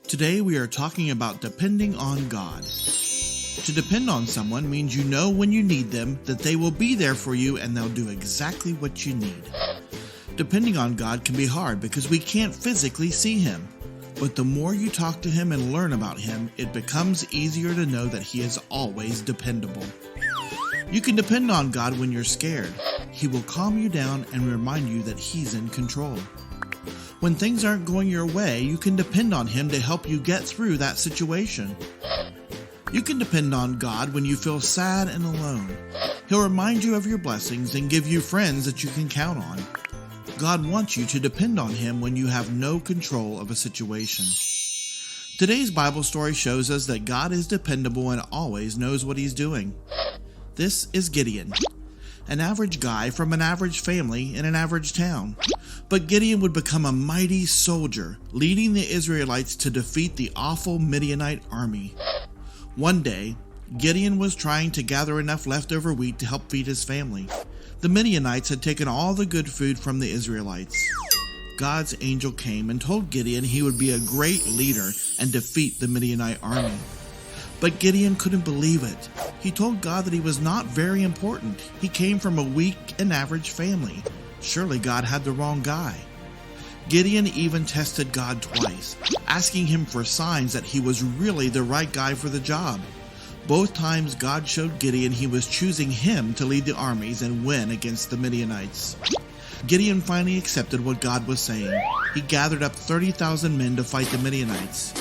Today we are talking about depending on God. To depend on someone means you know when you need them that they will be there for you and they'll do exactly what you need. Depending on God can be hard because we can't physically see Him. But the more you talk to Him and learn about Him, it becomes easier to know that He is always dependable. You can depend on God when you're scared. He will calm you down and remind you that He's in control. When things aren't going your way, you can depend on Him to help you get through that situation. You can depend on God when you feel sad and alone. He'll remind you of your blessings and give you friends that you can count on. God wants you to depend on Him when you have no control of a situation. Today's Bible story shows us that God is dependable and always knows what He's doing. This is Gideon, an average guy from an average family in an average town. But Gideon would become a mighty soldier, leading the Israelites to defeat the awful Midianite army. One day, Gideon was trying to gather enough leftover wheat to help feed his family. The Midianites had taken all the good food from the Israelites. God's angel came and told Gideon he would be a great leader and defeat the Midianite army. But Gideon couldn't believe it. He told God that he was not very important. He came from a weak and average family. Surely God had the wrong guy. Gideon even tested God twice, asking Him for signs that he was really the right guy for the job. Both times God showed Gideon He was choosing him to lead the armies and win against the Midianites. Gideon finally accepted what God was saying. He gathered up 30,000 men to fight the Midianites.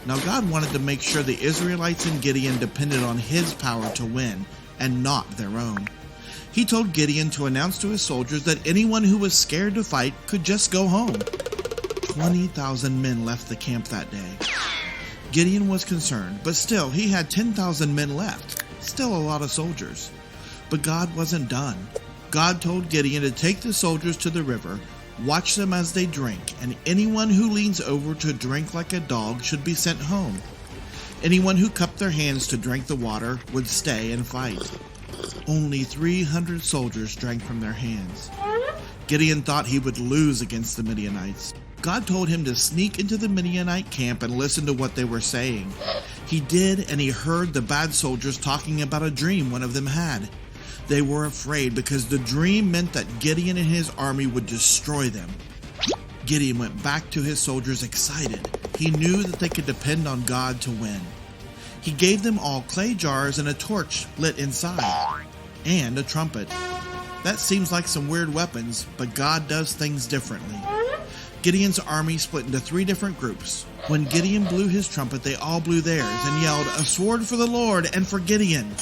Now God wanted to make sure the Israelites and Gideon depended on His power to win and not their own. He told Gideon to announce to his soldiers that anyone who was scared to fight could just go home. 20,000 men left the camp that day. Gideon was concerned, but still he had 10,000 men left. Still a lot of soldiers. But God wasn't done. God told Gideon to take the soldiers to the river, watch them as they drink, and anyone who leans over to drink like a dog should be sent home. Anyone who cupped their hands to drink the water would stay and fight. Only 300 soldiers drank from their hands. Gideon thought he would lose against the Midianites. God told him to sneak into the Midianite camp and listen to what they were saying. He did, and he heard the bad soldiers talking about a dream one of them had. They were afraid because the dream meant that Gideon and his army would destroy them. Gideon went back to his soldiers excited. He knew that they could depend on God to win. He gave them all clay jars and a torch lit inside, and a trumpet. That seems like some weird weapons, but God does things differently. Gideon's army split into 3 different groups. When Gideon blew his trumpet, they all blew theirs and yelled, "A sword for the Lord and for Gideon!"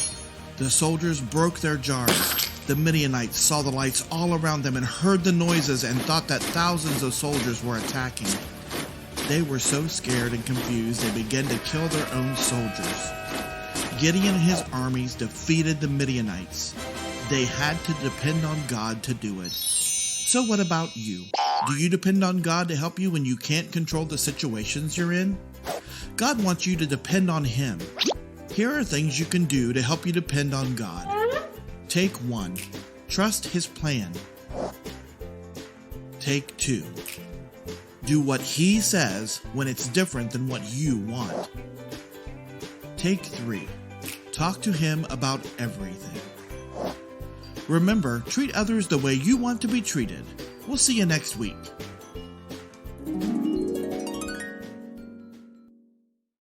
The soldiers broke their jars. The Midianites saw the lights all around them and heard the noises and thought that thousands of soldiers were attacking. They were so scared and confused they began to kill their own soldiers. Gideon and his armies defeated the Midianites. They had to depend on God to do it. So what about you? Do you depend on God to help you when you can't control the situations you're in? God wants you to depend on Him. Here are things you can do to help you depend on God. Take 1. Trust His plan. Take 2. Do what He says when it's different than what you want. Take 3. Talk to Him about everything. Remember, treat others the way you want to be treated. We'll see you next week.